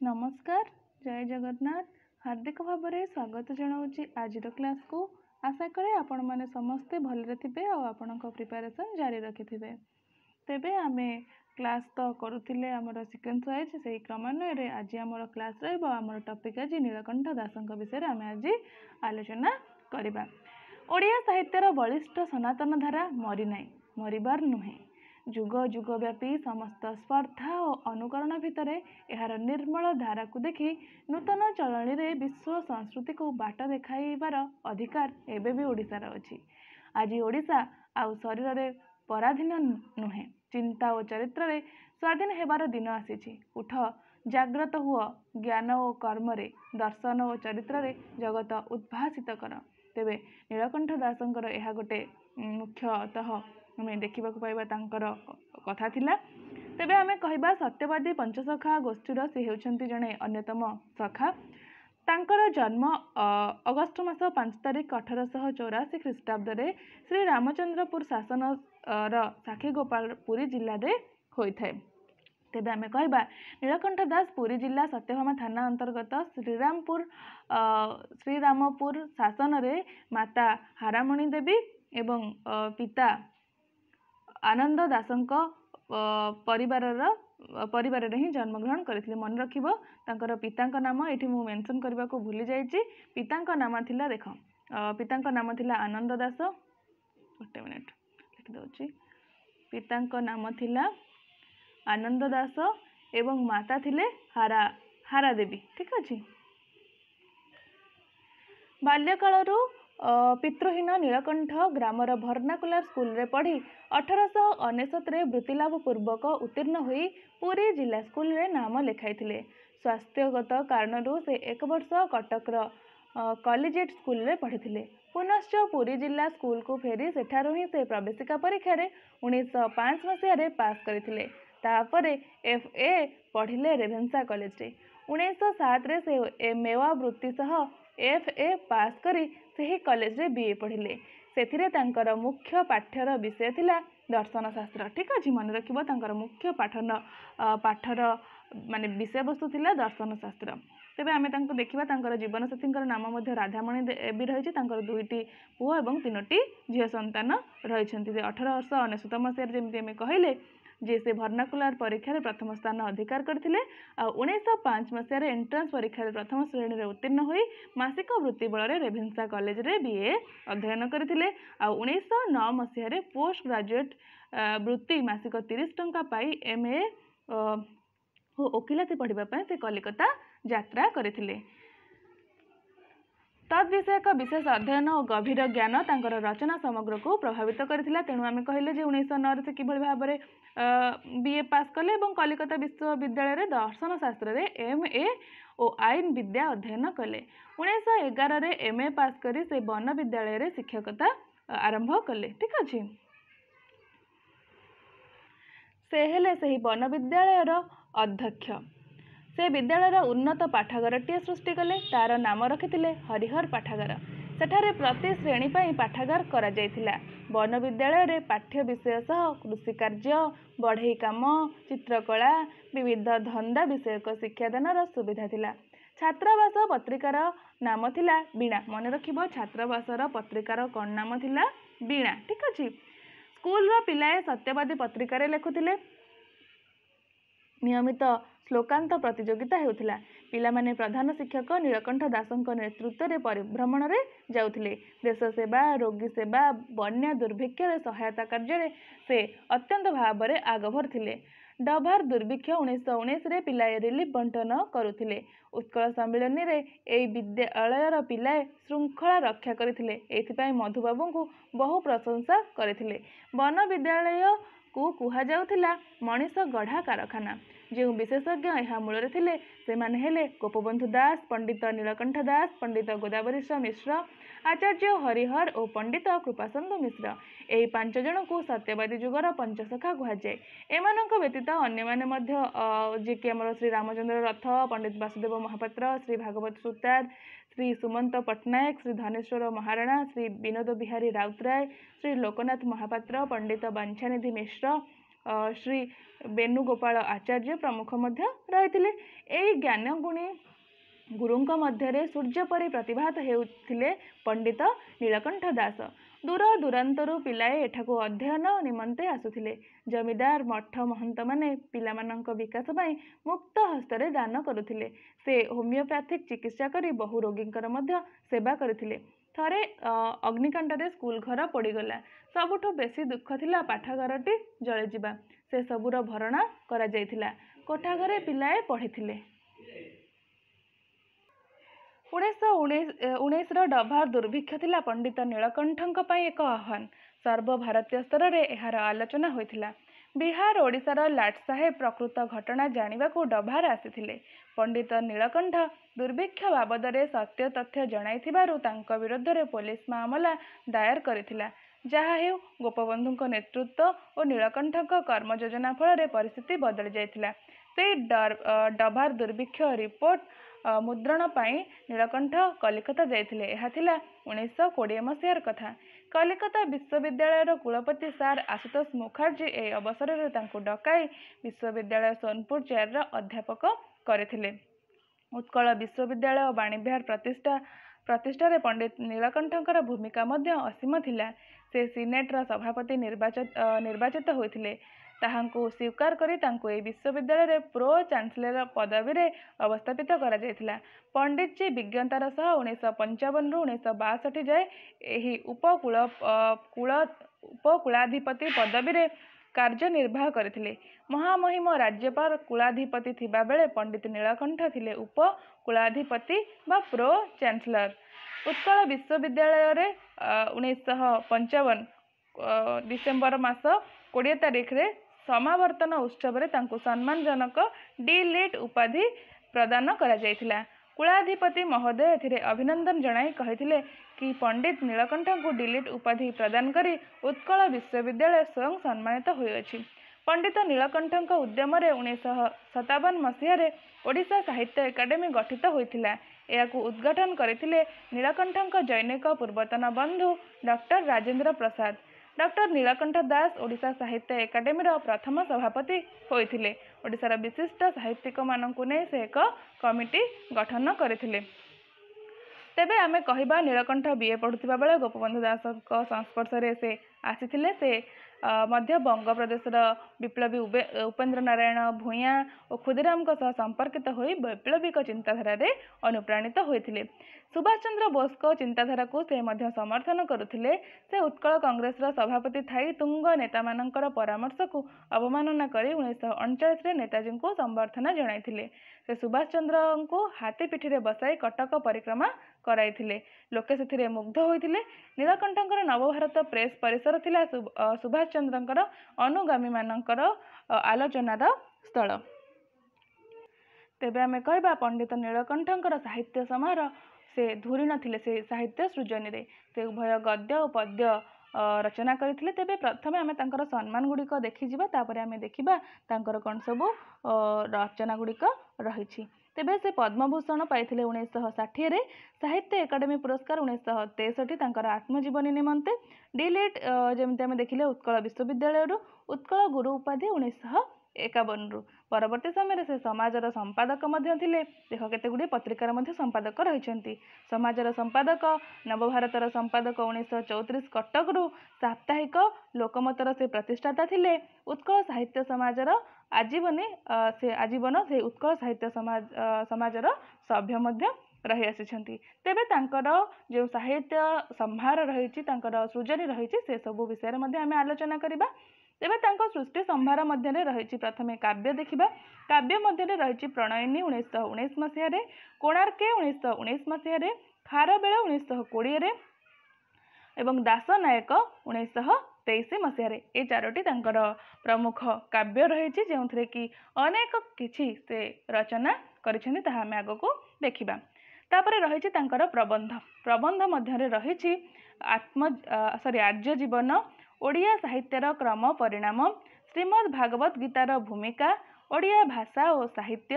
नमस्कार जय जगन्नाथ हार्दिक भाव में स्वागत जनाऊँगी आज क्लास को आशा करे आपण मैंने समस्ते भलरे थे और आपण प्रिपरेशन जारी रखि थे तेबे आमे क्लास तो करुले आमर सिक्वेन्स वाइज से क्रमान्वय आज आमर क्लास रमर टॉपिक आज नीलकंठ दास विषय आम आज आलोचना करवा। ओडिया साहित्यर बलिष्ठ सनातन धारा मरी नाई मरबार नुहे जुग जुग व्यापी समस्त स्पर्धा और अनुकरण भितर यार निर्मल धारा को देखी नूतन चलनी रे विश्व संस्कृति को बाट देखाइबार अधिकार एबे भी ओडिशार अछि। आज ओडिशा आउ शरीर रे पराधीन नुहे चिंता और चरित्र रे स्वाधीन हेबार दिन आसीछि। उठ जाग्रत हुआ ज्ञान और कर्म रे दर्शन और चरित्र रे जगत उद्भासित कर। तेबे नीलकंठ दासंकर यह गोटे मुख्यतः आम देखा पाइबा तांकर कथा थिला। तेबे आमे कहबा सत्यवादी पंचसखा गोष्ठीर से हेउछंती जणे अन्यतम सखा। तांकर जन्म अगस्ट मास 5 तारिख 1884 ख्रीष्टाब्द रे श्री रामचंद्रपुर शासन साखी गोपालपुरी जिल्ला रे होइथाय। तेबे आमे कहबा नीलकंठ दास पुरी जिला सत्यभामा थाना अंतर्गत श्रीरामपुर शासन रे माता हारामणी देवी एवं पिता आनंद दासंक परिवार ही जन्मग्रहण करथिले। मन रखिबो तांकर पितांक नाम एठी मु मेंशन करबा को भूली जाईची। पितांक नाम थिला देख पितांक नाम थिला आनंद दास गोटे मिनिट लिखि दउची। पितांक नाम थिला आनंद दास एवं माता थिले हारा देवी। ठीक अछि। बाल्यकालरू पितृहीन नीलकंठ ग्रामर भर्नाकुलर स्कूल रे पढ़ी 1899 वृत्तिलाभ पूर्वक उत्तीर्ण हुई पुरी जिला स्कूल रे नाम लिखाइथिले। स्वास्थ्यगत कारणरू से एक वर्ष कटकर कॉलेजिएट स्कूल रे पढ़िथिले। पुनश्च पुरी जिला स्कूल को फेरी सेठारू ही से प्रवेशिका परीक्षा रे 1905 मसीह रे पास करथिले। तापरे FA पढ़िले रेभेन्सा कॉलेज रे। 1907 रे से मेवा वृत्ति सह FA पास करी सही कॉलेज रे BA पढ़िले। सेथिरे तांकर मुख्य पाठ्यर विषय थिला दर्शन शास्त्र। ठीक अछि। मन रखिबो तांकर मुख्य पाठर माने विषय वस्तु थिला दर्शन शास्त्र। तेबे आमे तांको देखिबा तांकर जीवन साथींकर नाम मध्ये राधामणी देवी रहिछि। तांकर दुईटी पुओ एवं तीनोटी झियो संतान रहिछन्ति। 1899 मसीह जेमिति आमे कहिले जे से भर्नाकुलर परीक्षा रे प्रथम स्थान अधिकार करथिले आ 1905 मसीह रे एंट्रांस परीक्षा रे प्रथम श्रेणी रे उत्तीर्ण होई मासिक वृत्ति बल रे रेभेन्सा कॉलेज रे BA अध्ययन करथिले आ 1909 मसीह रे पोस्ट ग्रेजुएट वृत्ति मासिक 30 टंका पाई MA ओकिलाती पढ़िबा पय से कलिकता यात्रा करथिले। तद विषयक विशेष अध्ययन और गभीर ज्ञान तांकर रचना समग्र को प्रभावित करथिला। तेणु आमे कहिले जे 1909 से किभଳି भाबरे BA पास कले एवं कलिकता विश्वविद्यालय रे दर्शन शास्त्र रे MA और आईन विद्या अध्ययन कले। 1911 रे MA पास करी से वन विद्यालय रे शिक्षकता आरंभ कले। ठीक अछि। से हेले सही वन विद्यालय अध्यक्ष। से विद्यालय उन्नत पाठागारटीए सृष्टि कले। तार नाम रखिथिले हरिहर पाठागार। सेठारे प्रति श्रेणी पाई पाठागार करा जायथिला। वन विद्यालय रे पाठ्य विषय सह कृषि कार्य बढ़ई काम चित्रकला विविध धंदा विषयक शिक्षादानर सुविधा थिला। छात्रावास पत्रिकार नाम थिला बीणा। मन रखिबो छात्रावासर पत्रिकार कोन नाम थिला बीणा। ठीक अछि। स्कूल रो पिलाए सत्यवादी पत्रिका लेखुथिले। नियमित श्लोकांत प्रतियोगिता हेउथिला। पिला माने प्रधान शिक्षक नीलकंठ दासंक नेतृत्व रे परिभ्रमण रे जाउथिले। देश सेवा रोगी सेवा बन्या दुर्भिक्ष रे सहायता कार्य रे से अत्यंत भाव रे आगभर थिले। डभार दुर्भिक्ष 1919 रे पिलाए रिलीफ बंटन करुथिले। उत्कल सम्मेलन रे एई विद्यालयर पिलाए श्रृंखला रक्षा करथिले। एथिपाई मधुबाबू को बहु प्रशंसा करथिले। वन विद्यालय को कुहा जाउथिला मनीष गढ़ा कारखाना। जो विशेषज्ञ यह मूल थे से माने हेले गोपबंधु दास पंडित नीलकंठ दास पंडित गोदावरीश मिश्र आचार्य हरिहर और पंडित कृपाचंद मिश्र। यही 5 जन को सत्यवादी जुगर पंचसखा कहुए। एमानक व्यतीत अन्य जी कि आम श्री रामचंद्र रथ पंडित वासुदेव महापात्र श्री भागवत सुतार श्री सुमंत पट्टनायक श्री धनेश्वर महाराणा श्री विनोद बिहारी राउतराय श्री लोकनाथ महापात्र पंडित बांछानिधि मिश्र श्री ବେଣୁଗୋପାଳ ଆଚାର୍ଯ୍ୟ ପ୍ରମୁଖ ମଧ୍ୟ ରହିଥିଲେ। ଏହି ଜ୍ଞାନଗୁଣୀ ଗୁରୁଙ୍କ ମଧ୍ୟରେ ସୂର୍ଯ୍ୟ ପରି ପ୍ରତିଭାତ ହେଉଥିଲେ ପଣ୍ଡିତ ନୀଳକଣ୍ଠ ଦାସ। ଦୂର ଦୂରାନ୍ତରୁ ପିଲାଏ ଏଠାକୁ ଅଧ୍ୟୟନ ନିମନ୍ତେ ଆସୁଥିଲେ। ଜମିଦାର ମଠ ମହନ୍ତମାନେ ପିଲାମାନଙ୍କ ବିକାଶ ପାଇଁ ମୁକ୍ତ ହସ୍ତରେ ଦାନ କରୁଥିଲେ। ସେ ହୋମିଓପାଥିକ ଚିକିତ୍ସା କରି ବହୁ ରୋଗୀଙ୍କର ମଧ୍ୟ ସେବା କରିଥିଲେ। ଥରେ ଅଗ୍ନିକାଣ୍ଡରେ ସ୍କୁଲ ଘର ପୋଡ଼ିଗଲା। ସବୁଠୁ ବେଶୀ ଦୁଃଖ ଥିଲା ପାଠାଗାରଟି ଜଳିଯିବା। ସେ ସବୁର ଭରଣା କରାଯାଇଥିଲା। କୋଠାଘରେ ପିଲାଏ ପଢ଼ିଥିଲେ। 1919ର ଡଭାର ଦୁର୍ଭିକ୍ଷ ଥିଲା ପଣ୍ଡିତ ନୀଳକଣ୍ଠଙ୍କ ପାଇଁ ଏକ ଆହ୍ୱାନ। ସର୍ବଭାରତୀୟ ସ୍ତରରେ ଏହାର ଆଲୋଚନା ହୋଇଥିଲା। ବିହାର ଓଡ଼ିଶାର ଲାଟ ସାହେବ ପ୍ରକୃତ ଘଟଣା ଜାଣିବାକୁ ଡଭାର ଆସିଥିଲେ। ପଣ୍ଡିତ ନୀଳକଣ୍ଠ ଦୁର୍ଭିକ୍ଷ ବାବଦରେ ସତ୍ୟ ତଥ୍ୟ ଜଣାଇଥିବାରୁ ତାଙ୍କ ବିରୋଧରେ ପୋଲିସ ମାମଲା ଦାୟର କରିଥିଲା। ଯାହା ହେଉ ଗୋପବନ୍ଧୁଙ୍କ ନେତୃତ୍ୱ ଓ ନୀଳକଣ୍ଠଙ୍କ କର୍ମ ଯୋଜନା ଫଳରେ ପରିସ୍ଥିତି ବଦଳି ଯାଇଥିଲା। ସେହି ଡଭାର ଦୁର୍ଭିକ୍ଷ ରିପୋର୍ଟ ମୁଦ୍ରଣ ପାଇଁ ନୀଳକଣ୍ଠ କଲିକତା ଯାଇଥିଲେ। ଏହା ଥିଲା 1920 ମସିହାର କଥା। କଲିକତା ବିଶ୍ୱବିଦ୍ୟାଳୟର କୁଳପତି ସାର୍ ଆଶୁତୋଷ ମୁଖାର୍ଜୀ ଏହି ଅବସରରେ ତାଙ୍କୁ ଡକାଇ ବିଶ୍ୱବିଦ୍ୟାଳୟ ସୋନପୁର ଚେୟାରର ଅଧ୍ୟାପକ କରିଥିଲେ। ଉତ୍କଳ ବିଶ୍ୱବିଦ୍ୟାଳୟ ବାଣୀବିହାର ପ୍ରତିଷ୍ଠାରେ ପଣ୍ଡିତ ନୀଳକଣ୍ଠଙ୍କର ଭୂମିକା ମଧ୍ୟ ଅସୀମ ଥିଲା। ସେ ସିନେଟର ସଭାପତି ନିର୍ବାଚିତ ହୋଇଥିଲେ। ତାହାଙ୍କୁ ସ୍ୱୀକାର କରି ତାଙ୍କୁ ଏହି ବିଶ୍ୱବିଦ୍ୟାଳୟରେ ପ୍ରୋ ଚାନ୍ସେଲର ପଦବୀରେ ଅବସ୍ଥାପିତ କରାଯାଇଥିଲା। ପଣ୍ଡିତଜୀ ବିଜ୍ଞତାର ସହ 1955ରୁ 1962 ଯାଏ ଏହି ଉପକୁଳାଧିପତି ପଦବୀରେ କାର୍ଯ୍ୟନିର୍ବାହ କରିଥିଲେ। ମହାମହିମ ରାଜ୍ୟପାଳ କୁଳାଧିପତି ଥିବାବେଳେ ପଣ୍ଡିତ ନୀଳକଣ୍ଠ ଥିଲେ ଉପକୁଳାଧିପତି ବା ପ୍ରୋ ଚାନ୍ସେଲର। ଉତ୍କଳ ବିଶ୍ୱବିଦ୍ୟାଳୟରେ 1955 ଡିସେମ୍ବର ମାସ 20 ତାରିଖରେ ସମାବର୍ତ୍ତନ ଉତ୍ସବରେ ତାଙ୍କୁ ସମ୍ମାନଜନକ ଡି.ଲିଟ୍ ଉପାଧି ପ୍ରଦାନ କରାଯାଇଥିଲା। କୁଳାଧିପତି ମହୋଦୟ ଏଥିରେ ଅଭିନନ୍ଦନ ଜଣାଇ କହିଥିଲେ କି ପଣ୍ଡିତ ନୀଳକଣ୍ଠଙ୍କୁ ଡି.ଲିଟ୍ ଉପାଧି ପ୍ରଦାନ କରି ଉତ୍କଳ ବିଶ୍ୱବିଦ୍ୟାଳୟ ସ୍ୱୟଂ ସମ୍ମାନିତ ହୋଇଅଛି। ପଣ୍ଡିତ ନୀଳକଣ୍ଠଙ୍କ ଉଦ୍ୟମରେ 1957 ମସିହାରେ ଓଡ଼ିଶା ସାହିତ୍ୟ ଏକାଡେମୀ ଗଠିତ ହୋଇଥିଲା। ଏହାକୁ ଉଦ୍ଘାଟନ କରିଥିଲେ ନୀଳକଣ୍ଠଙ୍କ ଜନୈକ ପୂର୍ବତନ ବନ୍ଧୁ ଡକ୍ଟର ରାଜେନ୍ଦ୍ର ପ୍ରସାଦ। ଡକ୍ଟର ନୀଳକଣ୍ଠ ଦାସ ଓଡ଼ିଶା ସାହିତ୍ୟ ଏକାଡେମୀର ପ୍ରଥମ ସଭାପତି ହୋଇଥିଲେ। ଓଡ଼ିଶାର ବିଶିଷ୍ଟ ସାହିତ୍ୟିକମାନଙ୍କୁ ନେଇ ସେ ଏକ କମିଟି ଗଠନ କରିଥିଲେ। ତେବେ ଆମେ କହିବା ନୀଳକଣ୍ଠ ବିଏ ପଢ଼ୁଥିବା ବେଳେ ଗୋପବନ୍ଧୁ ଦାସଙ୍କ ସଂସ୍ପର୍ଶରେ ସେ ଆସିଥିଲେ। ସେ ମଧ୍ୟ ବଙ୍ଗପ୍ରଦେଶର ବିପ୍ଳବୀ ଉପେନ୍ଦ୍ର ନାରାୟଣ ଭୂୟାଁ ଓ କ୍ଷୁଦିରାମଙ୍କ ସହ ସମ୍ପର୍କିତ ହୋଇ ବୈପ୍ଳବିକ ଚିନ୍ତାଧାରାରେ ଅନୁପ୍ରାଣିତ ହୋଇଥିଲେ। ସୁଭାଷ ଚନ୍ଦ୍ର ବୋଷଙ୍କ ଚିନ୍ତାଧାରାକୁ ସେ ମଧ୍ୟ ସମର୍ଥନ କରୁଥିଲେ। ସେ ଉତ୍କଳ କଂଗ୍ରେସର ସଭାପତି ଥାଇ ତୁଙ୍ଗ ନେତାମାନଙ୍କର ପରାମର୍ଶକୁ ଅବମାନନା କରି 1939ରେ ନେତାଜୀଙ୍କୁ ସମ୍ବର୍ଦ୍ଧନା ଜଣାଇଥିଲେ। ସେ ସୁଭାଷ ଚନ୍ଦ୍ରଙ୍କୁ ହାତୀ ପିଠିରେ ବସାଇ କଟକ ପରିକ୍ରମା କରାଇଥିଲେ। ଲୋକେ ସେଥିରେ ମୁଗ୍ଧ ହୋଇଥିଲେ। ନୀଳକଣ୍ଠଙ୍କର ନବଭାରତ ପ୍ରେସ ପରିସର ଥିଲା ସୁଭାଷ ଚନ୍ଦ୍ରଙ୍କର ଅନୁଗାମୀମାନଙ୍କର ଆଲୋଚନାର ସ୍ଥଳ। ତେବେ ଆମେ କହିବା ପଣ୍ଡିତ ନୀଳକଣ୍ଠଙ୍କର ସାହିତ୍ୟ ସମାରୋହ ସେ ଧୁରି ନଥିଲେ ସେ ସାହିତ୍ୟ ସୃଜନୀରେ। ସେ ଉଭୟ ଗଦ୍ୟ ଓ ପଦ୍ୟ ରଚନା କରିଥିଲେ। ତେବେ ପ୍ରଥମେ ଆମେ ତାଙ୍କର ସମ୍ମାନ ଗୁଡ଼ିକ ଦେଖିଯିବା, ତାପରେ ଆମେ ଦେଖିବା ତାଙ୍କର କ'ଣ ସବୁ ରଚନା ଗୁଡ଼ିକ ରହିଛି। ତେବେ ସେ ପଦ୍ମଭୂଷଣ ପାଇଥିଲେ 1960ରେ, ସାହିତ୍ୟ ଏକାଡେମୀ ପୁରସ୍କାର 1963 ତାଙ୍କର ଆତ୍ମଜୀବନୀ ନିମନ୍ତେ, ଡି.ଲିଟ୍ ଯେମିତି ଆମେ ଦେଖିଲେ ଉତ୍କଳ ବିଶ୍ୱବିଦ୍ୟାଳୟରୁ, ଉତ୍କଳ ଗୁରୁ ଉପାଧି 1951ରୁ। ପରବର୍ତ୍ତୀ ସମୟରେ ସେ ସମାଜର ସମ୍ପାଦକ ମଧ୍ୟ ଥିଲେ। ଦେଖ କେତେଗୁଡ଼ିଏ ପତ୍ରିକାର ମଧ୍ୟ ସମ୍ପାଦକ ରହିଛନ୍ତି। ସମାଜର ସମ୍ପାଦକ, ନବଭାରତର ସମ୍ପାଦକ 1934 କଟକରୁ, ସାପ୍ତାହିକ ଲୋକମତର ସେ ପ୍ରତିଷ୍ଠାତା ଥିଲେ। ଉତ୍କଳ ସାହିତ୍ୟ ସମାଜର ଆଜୀବନ ସେ ଉତ୍କଳ ସାହିତ୍ୟ ସମାଜର ସଭ୍ୟ ମଧ୍ୟ ରହି ଆସିଛନ୍ତି। ତେବେ ତାଙ୍କର ଯେଉଁ ସାହିତ୍ୟ ସମ୍ଭାର ରହିଛି, ତାଙ୍କର ସୃଜନୀ ରହିଛି, ସେସବୁ ବିଷୟରେ ମଧ୍ୟ ଆମେ ଆଲୋଚନା କରିବା। ତେବେ ତାଙ୍କ ସୃଷ୍ଟି ସମ୍ଭାର ମଧ୍ୟରେ ରହିଛି, ପ୍ରଥମେ କାବ୍ୟ ଦେଖିବା। କାବ୍ୟ ମଧ୍ୟରେ ରହିଛି ପ୍ରଣୟିନୀ 1919 ମସିହାରେ, କୋଣାର୍କେ 1919 ମସିହାରେ, ଖାରବେଳ 1920ରେ ଏବଂ ଦାସନାୟକ 1923 ମସିହାରେ। ଏ ଚାରୋଟି ତାଙ୍କର ପ୍ରମୁଖ କାବ୍ୟ ରହିଛି, ଯେଉଁଥିରେ କି ଅନେକ କିଛି ସେ ରଚନା କରିଛନ୍ତି, ତାହା ଆମେ ଆଗକୁ ଦେଖିବା। ତାପରେ ରହିଛି ତାଙ୍କର ପ୍ରବନ୍ଧ। ପ୍ରବନ୍ଧ ମଧ୍ୟରେ ରହିଛି ଆର୍ଯ୍ୟ ଜୀବନ, ଓଡ଼ିଆ ସାହିତ୍ୟର କ୍ରମ ପରିଣାମ, ଶ୍ରୀମଦ୍ ଭାଗବତ ଗୀତାର ଭୂମିକା, ଓଡ଼ିଆ ଭାଷା ଓ ସାହିତ୍ୟ,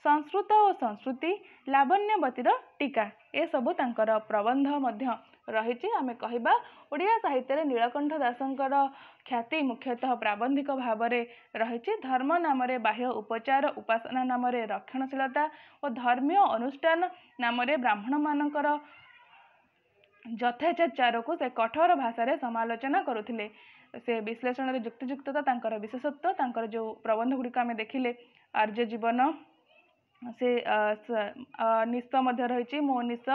ସଂସ୍କୃତ ଓ ସଂସ୍କୃତି, ଲାବଣ୍ୟବତୀର ଟୀକା, ଏସବୁ ତାଙ୍କର ପ୍ରବନ୍ଧ ମଧ୍ୟ रही आमे कहबा ओडिया साहित्य नीलकंठ दासंकर ख्याति मुख्यतः प्राबंधिक भाव में रही धर्म नाम बाह्य उपचार उपासना नाम रक्षणशीलता और धर्मीय अनुष्ठान नाम ब्राह्मण मानकर यथाचार को से कठोर भाषा समालोचना करुले से विश्लेषण युक्तियुक्तता तांकर विशेषत्व तांकर जो प्रबंध गुड़िक आम देखिले आर्य जीवन से निश मध्य रही मो निश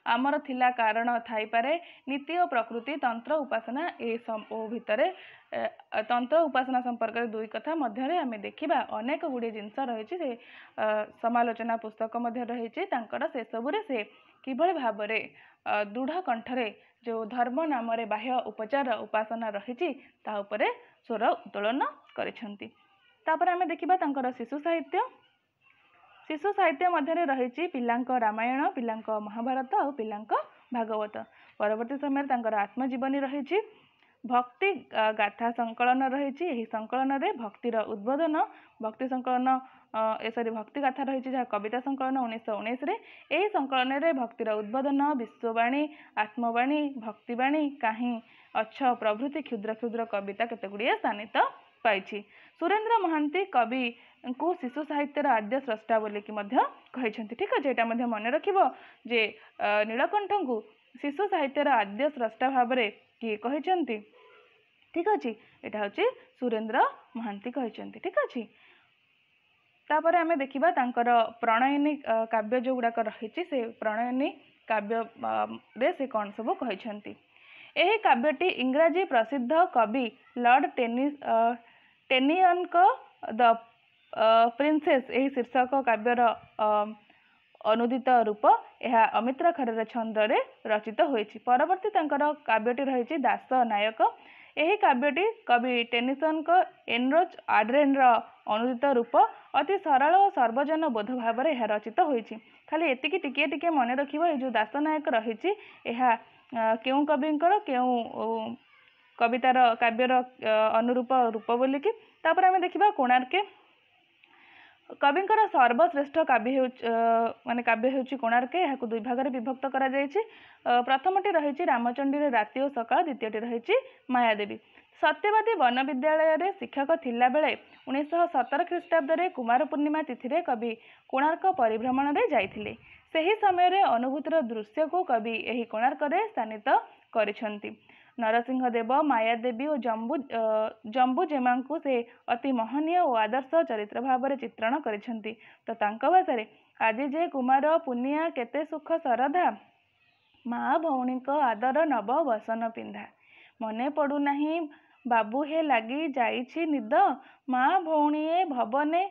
आमर थिला कारण थाई पारे नीति और प्रकृति तंत्र उपासना ए भितर तंत्र उपासना संपर्क में दुई कथा मध्य आम देखा अनेक गुड़े जिनस रही से समालोचना पुस्तक मध्य रही से सबुरे से किभଳି भाବରେ दृढ़ कंठरे जो धर्म नाम बाह्य उपचार उपासना रही ता उपरे स्वर उत्तोलन करिसेंती। तापर आमे देखिबा तांकर शिशु साहित्य मध्य रही पिलांक रामायण पिलांक महाभारत और पिलांक भागवत। परवर्ती समय तांकर आत्मजीवनी रही भक्ति गाथा संकलन रही संकलन रे भक्तिर उद्बोधन भक्ति संकलन भक्ति गाथा रही जहाँ कविता संकलन 1919 यही संकलन रे भक्तिर उद्बोधन विश्ववाणी आत्मवाणी भक्तिवाणी कहीं अच्छ प्रभृति क्षुद्र क्षुद्र कविता केतगुड़िए स्थानित पाई। सुरेंद्र महांती कवि को शिशु साहित्यर आद्य स्रष्टा बोलिकी कहते। ठीक अच्छे यहाँ मन रखिबो जे नीलकंठ को शिशु साहित्यर आद्य स्रष्टा भाव में किए कहते। ठीक अच्छे यहाँ हूँ सुरेंद्र महांती कहते। ठीक अच्छे तापर आमे देखिबा तांकर प्रणयनी काव्य जो गुड़ाक रही से प्रणयनी काव्य रे से कौन सब कहते। यही काव्यटी इंग्राजी प्रसिद्ध कवि लॉर्ड टेनियन को द प्रिंसेस यही शीर्षक काव्यर अनुदित रूप यह अमित्रा खरेर छंद रे रचित होईछि। परवर्ती तांकर काव्यटी रही दास नायक यही काव्यटी कवि टेनिसन को एनरोच आड्रेन अनुदित रूप अति सरल और सर्वजन बोध भाव में यह रचित होईछि। खाली एतिकी टिके टिके मन रखिबो ए जो दास नायक रही केउ कविंकर केउ कवितार काव्यर अनुरूप रूप बोलिकी। तापर आमे देखिबा कोणार्के कविंकर सर्वश्रेष्ठ काव्य माने काव्य होउछि कोणार्के यहाँ दुई भाग में विभक्त करा जायछि। प्रथमटी रही रामचंडी राति और सकाळ द्वितीयटी रही मायादेवी। सत्यवादी वन विद्यालय शिक्षक थिला बेले 1917 ख्रीष्टाब्द कुमार पूर्णिमा तिथि कवि कोणार्क परिभ्रमण रे जाइथिले। सही समय अनुभूतिर दृश्य को कवि यही कोणार्क रे स्थानित करिसेंती। नरसिंह देव मायादेवी और जम्बुजेमा को से अति महनीय और आदर्श चरित्र भाव में चित्रण करिसेंती। तो तांको भाषा आज जे कुमार पुनिया केते सुख सरधा माँ भौणी को आदर नव वसन पिंधा मने पड़ू नहीं बाबू हे लगी जाइछि निद माँ भौणीए भवने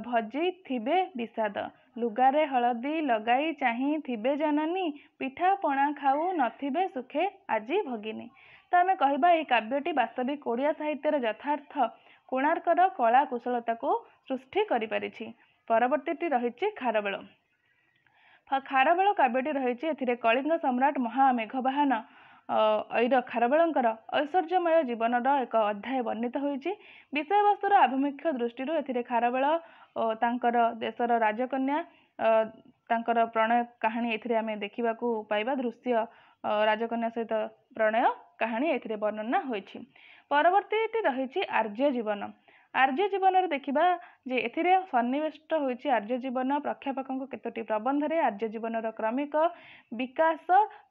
भजी थिबे विषाद लुगारे हलदी लगाई चाही थिबे जननी पिठा पणा खाऊ नथिबे सुखे आजी भगिनी। तो आमे कहबा ए काव्यटी वास्तविक ओडिया साहित्यर यथार्थ कोणार्कर कला कुशलता को सृष्टि करि परिछि। परवर्तीटी रही खारवेल। खारवेल काव्यटी रही एथिरे कलिंग सम्राट महामेघवाहन ऐर खारवेलंकर ऐश्वर्यमय जीवनर एक अध्याय वर्णित होइछि। विषय वस्तुर आभिमुख्य दृष्टि एथिरे खारवेल तांकर देशर राजकन्या तांकर प्रणय कहानी एथिरे आमे देखिबाकू पाइबा दृश्य राजकन्या सहित प्रणय कहानी एथिरे वर्णना होइछि। परवर्तीटी रही आर्य जीवन। आर्य जीवन रे देखिबा जे एथिरे सन्निवेष्ट होइछि आर्य जीवन प्रख्यापकों केतोटी प्रबंध रे आर्य जीवनर क्रमिक विकास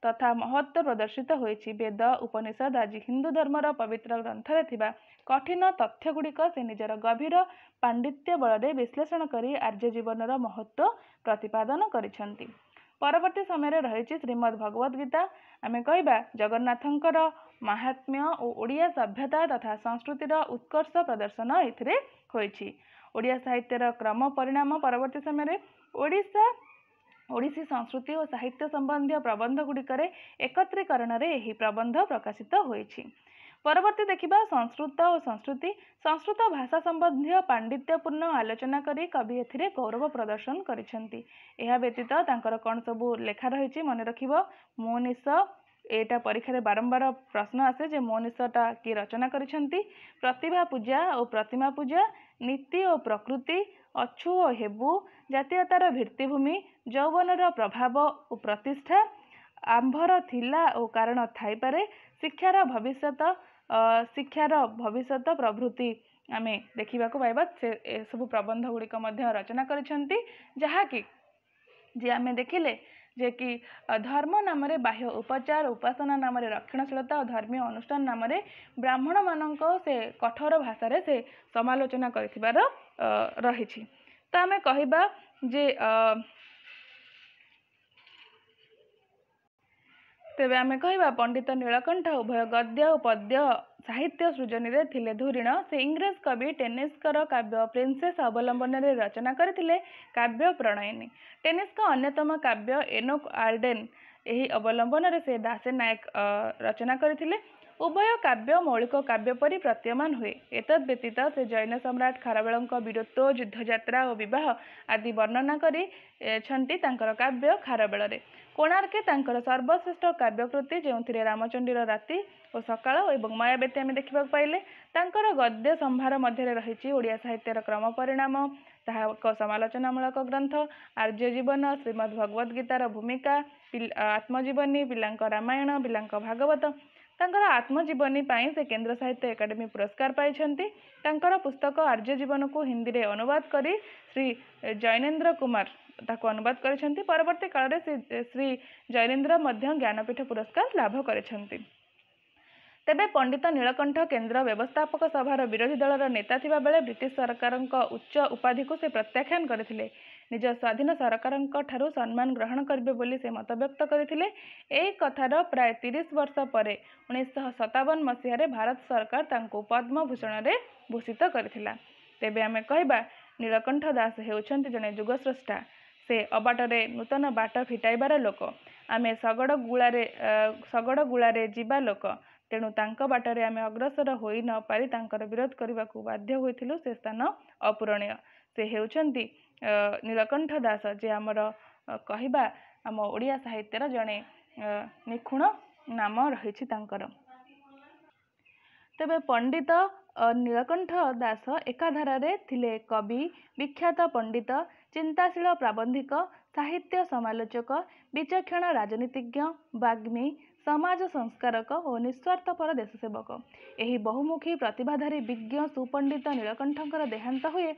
तथा महत्व प्रदर्शित होइछि। वेद उपनिषद आज हिंदू धर्मर पवित्र ग्रंथ रे थिबा कठिन तथ्य गुड़िक से निजर गभीर पांडित्य बल रे विश्लेषण करी आर्य जीवनर महत्व प्रतिपादन करिसेंती। परवर्ती समय रही श्रीमद् भगवद गीता। आमे कहबा जगन्नाथंकर महात्म्य और ओडिया सभ्यता तथा संस्कृतिर उत्कर्ष प्रदर्शन एथिरे होइछि। ओडिया साहित्यर क्रम परिणाम परवर्ती समय ओडिसी संस्कृति और साहित्य संबंधी प्रबंध गुड़िकरे एकत्रीकरण रे एही प्रबंध प्रकाशित होइछि। परवर्ती देखिबा संस्कृत और संस्कृत भाषा संबंधी पांडित्यपूर्ण आलोचना करी कवि एथिरे गौरव प्रदर्शन करिसेंती। एहा व्यतीत तांकर कोन सबु लेखा रहिछि मन रखिबो मोनिस एटा परीक्षा रे बारंबार प्रश्न आसे जे मोनिसटा की रचना करिसेंती। प्रतिभा पूजा और प्रतिमा पूजा नीति और प्रकृति अछु और हेबु जातीयतार भित्तिभूमि यौवनर प्रभाव और प्रतिष्ठा आंभर थिला ओ कारण थाईपारे शिक्षार भविष्यत प्रभृति आमे देखा पाइबा। से सब प्रबंध गुड़िक रचना करिसेंती जहाँकि जे आमे देखिले जे कि धर्म नाम बाह्य उपचार उपासना नाम रक्षणशीलता और धर्मीय अनुष्ठान नाम ब्राह्मण मानक से कठोर भाषा से समालोचना कर रही। तो आमे कहिबा जे तेबे आमे कहिबा पंडित नीलकंठ उभय गद्य और पद्य साहित्य सृजनी रे थिले धुरीण। से इंग्रेज कवि टेनिस्कर काव्य प्रिंसेस अवलंबन रे रचना करथिले काव्य प्रणयिनी। टेनिस्क अन्यतम काव्य एनोक आर्डेन एही अवलंबन रे से दासे नायक रचना करथिले। उभय काव्य मौलिक काव्य परि प्रतीयमान हुए। एतद व्यतीत से जैन सम्राट खारवेलଙ୍କ वीरत्व युद्धयात्रा और विवाह आदि वर्णना करी छंती तांकर काव्य खारवेल रे। कोणार्के तांकर सर्वश्रेष्ठ काव्यकृति जो रामचंडीर राति और सकाळ और मायाबेती आम देखा पाइले। तांकर गद्य संभार मध्य रही ओडिया साहित्यर क्रम परिणाम ताहा समालोचनामूलक ग्रंथ आर्य जीवन श्रीमद् भगवद गीतार भूमिका आत्मजीवनी पिलांक रामायण पिलांक भागवत। तांकर आत्मजीवनी पाई से केंद्र साहित्य एकाडेमी पुरस्कार पाइछंती। तांकर पुस्तक आर्य जीवन को हिंदी रे अनुवाद करी श्री जैनेन्द्र कुमार ताको अनुवाद करिसेंती। परवर्ती काल रे श्री जैनेन्द्र मध्य ज्ञानपीठ पुरस्कार लाभ करिसेंती। तेबे पंडित नीलकंठ केंद्र व्यवस्थापक सभार विरोधी दलर नेता थिबा बेले ब्रिटिश सरकारक उच्च उपाधि को से प्रत्याख्यान करथिले। निज स्वाधीन सरकारक ठारू सम्मान ग्रहण करिबे बोली से मत व्यक्त करथिले। एही कथार प्राय 30 वर्ष परे 1957 मसीह भारत सरकार तांको पद्म भूषण रे भूषित करथिला। तेबे आमे कहिबा नीलकंठ दास हेउछंती जने युगस्रष्टा। से अबाटरे नूतन बाट फिटाइबार लोक। आमे शगड़ गुलारे जीवा लोक। तेणु तांक बाटरे आमे अग्रसर होई न पारी तांकर विरोध करबाकू बाध्य होइथिलु। से स्थान अपूरणीय। से हेउछंती नीलकंठ दास जे आमर कहिबा आम ओडिया साहित्यर जणे निखुण नाम रही तांकर। तेबे पंडित नीलकंठ दास एकाधारे थिले कवि विख्यात पंडित चिंताशील प्राबंधिक साहित्य समालोचक विचक्षण राजनीतिज्ञ वाग्मी समाज संस्कारक और निस्वार्थपर देशसेवक। एही बहुमुखी प्रतिभाधारी विज्ञ सुपंडित नीलकंठकर देहांत हुए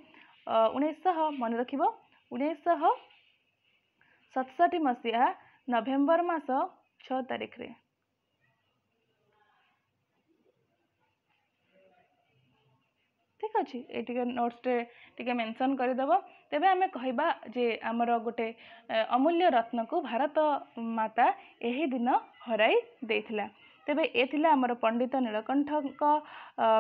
1967 मसीहा नवेम्बर मास 6 तारिख रे। ठीक अच्छे ये नोट्स टे मेंशन करदेव। तेबे आमे कहिबा जे आमर गोटे अमूल्य रत्न को भारत माता यही दिन हराई देथिला। तेबे ए थिला आमर पंडित नीलकंठ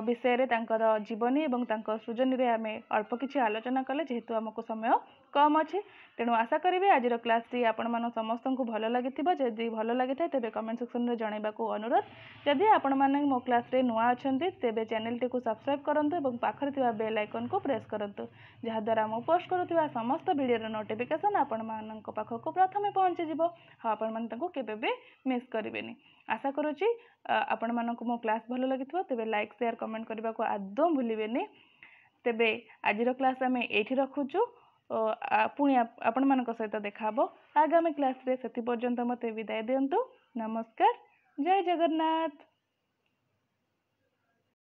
विषय रे तांकर जीवनी एवं तांकर सृजनी रे आमे अल्प किछि आलोचना कले जेहेतु हमको समय कम अच्छे। तेणु आशा करी आज क्लास टी आपण मान समस्त को भल लगी। जदि भल लगी था तेबे कमेंट सेक्शन में जनइबा को अनुरोध। जदि आपण माने मो क्लास रे नुआ अछंती तेबे चैनल टी को सब्सक्राइब करंतु एवं पाखरे थिबा बेल आइकन को प्रेस करंतु जहा द्वारा मो पोस्ट करूथिबा समस्त वीडियो रो नोटिफिकेशन आपण मानक पाखको प्रथमे पहुंची जिवो। हा आपण मान ताको केबे बे मिस करिवेनी। आशा करूची आपण मानक मो क्लास भल लगिथिबो। तेबे लाइक शेयर कमेंट करबा को आदम भूलिबेनी। तेबे आजिरो क्लास आमे एठी रखुचु। पुणी आपण मानक सहित देखाबो आगामी क्लास रे। सेति पर्यंत मते विदाय दियंतु। नमस्कार। जय जगन्नाथ।